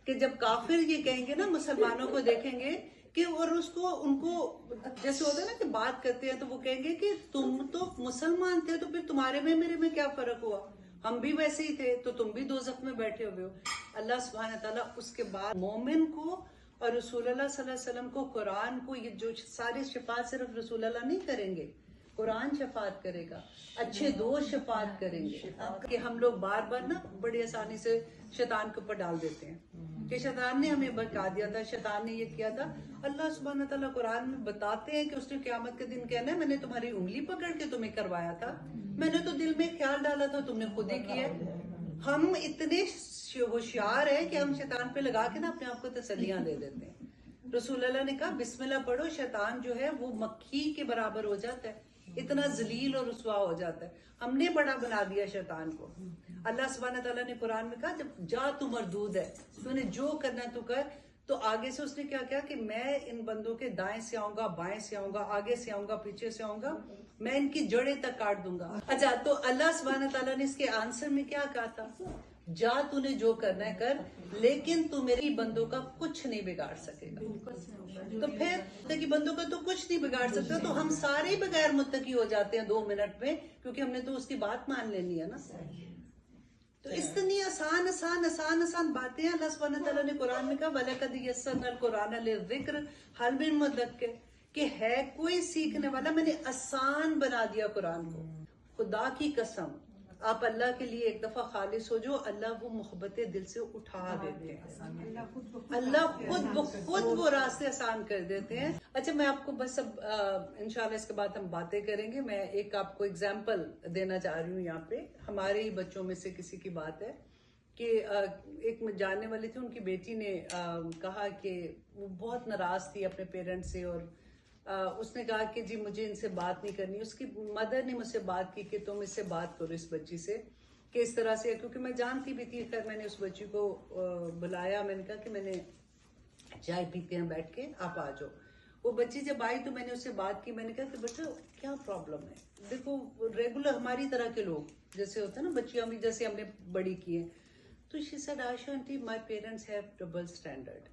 کہ جب کافر یہ کہیں گے نا مسلمانوں کو دیکھیں گے کہ اور اس کو ان کو جیسے ہوتا ہے نا کہ بات کرتے ہیں تو وہ کہیں گے کہ تم تو مسلمان تھے تو پھر تمہارے میں میرے میں کیا فرق ہوا، ہم بھی ویسے ہی تھے تو تم بھی دوزخ میں بیٹھے ہوئے ہو۔ اللہ سبحانہ تعالیٰ اس کے بعد مومن کو اور رسول اللہ صلی اللہ علیہ وسلم کو، قرآن کو، یہ جو سارے شفاعت صرف رسول اللہ نہیں کریں گے، قرآن شفاعت کرے گا، اچھے دوست شفاعت کریں گے۔ کہ ہم لوگ بار بار نا بڑی آسانی سے شیطان کے اوپر ڈال دیتے ہیں کہ شیطان نے ہمیں بہکا دیا تھا، شیطان نے یہ کیا تھا۔ اللہ سبحانہ تعالیٰ قرآن میں بتاتے ہیں کہ اس نے قیامت کے دن کہنا ہے میں نے تمہاری انگلی پکڑ کے تمہیں کروایا تھا، میں نے تو دل میں خیال ڈالا تھا، تم نے خود ہی کیا۔ ہم اتنے ہوشیار ہیں کہ ہم شیطان پہ لگا کے نا اپنے آپ کو تسلیاں دے دیتے ہیں۔ رسول اللہ نے کہا بسم اللہ پڑھو، شیطان جو ہے وہ مکھی کے برابر ہو جاتا ہے، اتنا ذلیل اور رسوا ہو جاتا ہے۔ ہم نے بڑا بنا دیا شیطان کو۔ اللہ سبحانہ تعالیٰ نے قرآن میں کہا جب جا تو مردود ہے، تو نے جو کرنا تو کر، تو آگے سے اس نے کیا کیا کہ میں ان بندوں کے دائیں سے آؤں گا، بائیں سے آؤں گا، آگے سے آؤں گا، پیچھے سے آؤں گا، میں ان کی جڑیں تک کاٹ دوں گا۔ اچھا، تو اللہ سبحانہ تعالیٰ نے اس کے آنسر میں کیا کہا تھا؟ جا تو نے جو کرنا ہے کر، لیکن تو میری بندوں کا کچھ نہیں بگاڑ سکے گا۔ تو پھر متقی بندوں کا تو کچھ نہیں بگاڑ سکتا، تو ہم سارے بغیر متقی ہو جاتے ہیں 2 منٹ میں، کیونکہ ہم نے تو اس کی بات مان لینی ہے نا۔ تو اتنی آسان آسان آسان آسان باتیں ہیں۔ اللہ سبحانہ تعالیٰ نے قرآن میں کہا وَلَقَدْ يَسَّرْنَا الْقُرْآنَ لِلذِّكْرِ هَلْ مِن مُدَّكِّرٍ، کہ ہے کوئی سیکھنے والا، میں نے آسان بنا دیا قرآن کو۔ خدا کی قسم، آپ اللہ کے لیے ایک دفعہ خالص ہو جو، اللہ وہ محبت دل سے اٹھا دیتے ہیں، اللہ خود بخود وہ راستے آسان کر دیتے ہیں۔ اچھا، میں آپ کو بس اب انشاءاللہ اس کے بعد ہم باتیں کریں گے۔ میں ایک آپ کو اگزامپل دینا چاہ رہی ہوں یہاں پہ، ہمارے ہی بچوں میں سے کسی کی بات ہے کہ ایک جاننے والے تھے، ان کی بیٹی نے کہا کہ وہ بہت ناراض تھی اپنے پیرنٹس سے، اور اس نے کہا کہ جی مجھے ان سے بات نہیں کرنی۔ اس کی مدر نے مجھ سے بات کی کہ تم اس سے بات کرو، اس بچی سے، کہ اس طرح سے، کیونکہ میں جانتی بھی تھی۔ خیر میں نے اس بچی کو بلایا، میں نے کہا کہ میں نے چائے پیتے ہیں بیٹھ کے، آپ آ جاؤ۔ وہ بچی جب آئی تو میں نے اس سے بات کی، میں نے کہا کہ بیٹا کیا پرابلم ہے؟ دیکھو ریگولر ہماری طرح کے لوگ جیسے ہوتے ہیں نا، بچیاں بھی جیسے ہم نے بڑی کی ہیں، تو she said Ayesha aunty my parents have double standard.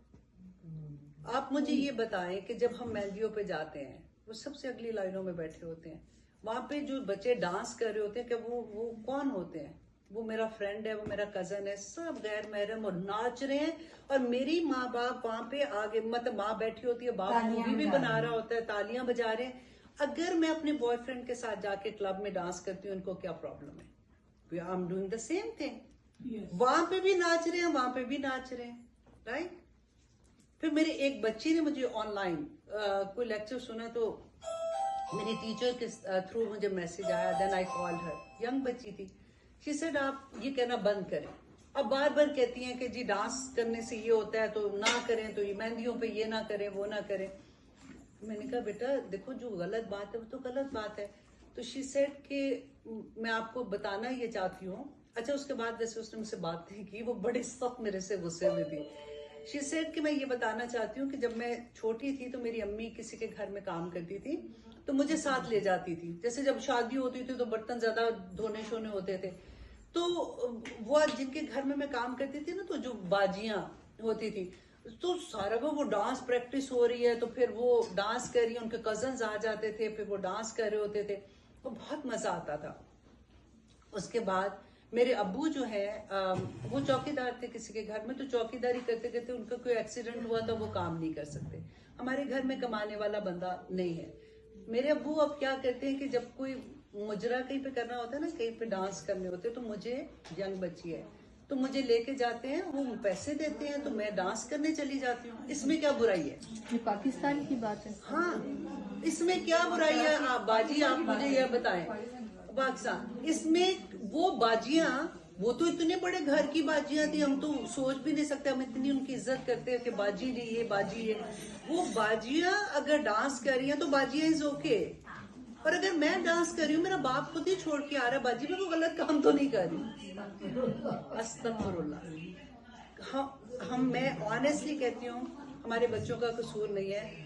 آپ مجھے یہ بتائیں کہ جب ہم مہندیوں پہ جاتے ہیں، وہ سب سے اگلی لائنوں میں بیٹھے ہوتے ہیں، وہاں پہ جو بچے ڈانس کر رہے ہوتے ہیں کہ وہ کون ہوتے ہیں؟ وہ میرا فرینڈ ہے، وہ میرا کزن ہے، سب غیر محرم اور ناچ رہے ہیں، اور میری ماں باپ وہاں پہ آگے، مطلب ماں بیٹھی ہوتی ہے، باپ مووی بھی بنا رہا ہوتا ہے، تالیاں بجا رہے ہیں۔ اگر میں اپنے بوائے فرینڈ کے ساتھ جا کے کلب میں ڈانس کرتی ہوں، ان کو کیا پرابلم ہے؟ I am doing the same thing, وہاں پہ بھی ناچ رہے ہیں، وہاں پہ بھی ناچ رہے ہیں، رائٹ؟ پھر میرے ایک بچی نے مجھے آن لائن کوئی لیکچر سنا، تو میری ٹیچر کے تھرو مجھے میسج آیا، دین آئی کالڈ ہر، ینگ بچی تھی، شی سیڈ آپ یہ کہنا بند کریں۔ اب بار بار کہتی ہیں کہ جی ڈانس کرنے سے یہ ہوتا ہے تو نہ کریں، تو یہ مہندیوں پہ یہ نہ کریں، وہ نہ کریں۔ میں نے کہا بیٹا دیکھو جو غلط بات ہے وہ تو غلط بات ہے۔ تو شی سیڈ کہ میں آپ کو بتانا یہ چاہتی ہوں۔ اچھا، اس کے بعد ویسے اس نے مجھ سے بات نہیں کی، وہ بڑے سخت میرے سے غصے میں تھی۔ شی سیڈ کہ میں یہ بتانا چاہتی ہوں کہ جب میں چھوٹی تھی تو میری امی کسی کے گھر میں کام کرتی تھی، تو مجھے ساتھ لے جاتی تھی۔ جیسے جب شادی ہوتی تھی تو برتن زیادہ دھونے شونے ہوتے تھے، تو وہ جن کے گھر میں کام کرتی تھی نا، تو جو باجیاں ہوتی تھی، تو سارا وہ ڈانس پریکٹس ہو رہی ہے، تو پھر وہ ڈانس کر رہی ہے، ان کے کزنز آ جاتے تھے، پھر وہ ڈانس کر رہے ہوتے تھے، وہ بہت مزہ آتا تھا۔ اس کے بعد میرے ابو جو ہے وہ چوکیدار تھے کسی کے گھر میں، تو چوکیداری کرتے کرتے ان کا کوئی ایکسیڈنٹ ہوا تو وہ کام نہیں کر سکتے۔ ہمارے گھر میں کمانے والا بندہ نہیں ہے۔ میرے ابو اب کیا کرتے ہیں کہ جب کوئی مجرا کہیں پہ کرنا ہوتا ہے نا، کہیں پہ ڈانس کرنے ہوتے، تو مجھے، ینگ بچی ہے تو مجھے لے کے جاتے ہیں، وہ پیسے دیتے ہیں، تو میں ڈانس کرنے چلی جاتی ہوں۔ اس میں کیا برائی ہے؟ یہ پاکستان کی بات ہے۔ ہاں، اس میں کیا برائی ہے؟ آپ باجی، آپ مجھے یہ بتائیں، پاکستان اس میں وہ باجیاں، وہ تو اتنے بڑے گھر کی باجیاں تھی، ہم تو سوچ بھی نہیں سکتے، ہم اتنی ان کی عزت کرتے ہیں کہ باجی لی یہ باجی ہے۔ وہ باجیاں اگر ڈانس کر رہی ہیں تو باجیاں از اوکے، اور اگر میں ڈانس کر رہی ہوں، میرا باپ خود ہی چھوڑ کے آ رہا ہے، باجی میں کوئی غلط کام تو نہیں کر رہی۔ استغفر اللہ۔ میں آنیسٹلی کہتی ہوں ہمارے بچوں کا قصور نہیں ہے،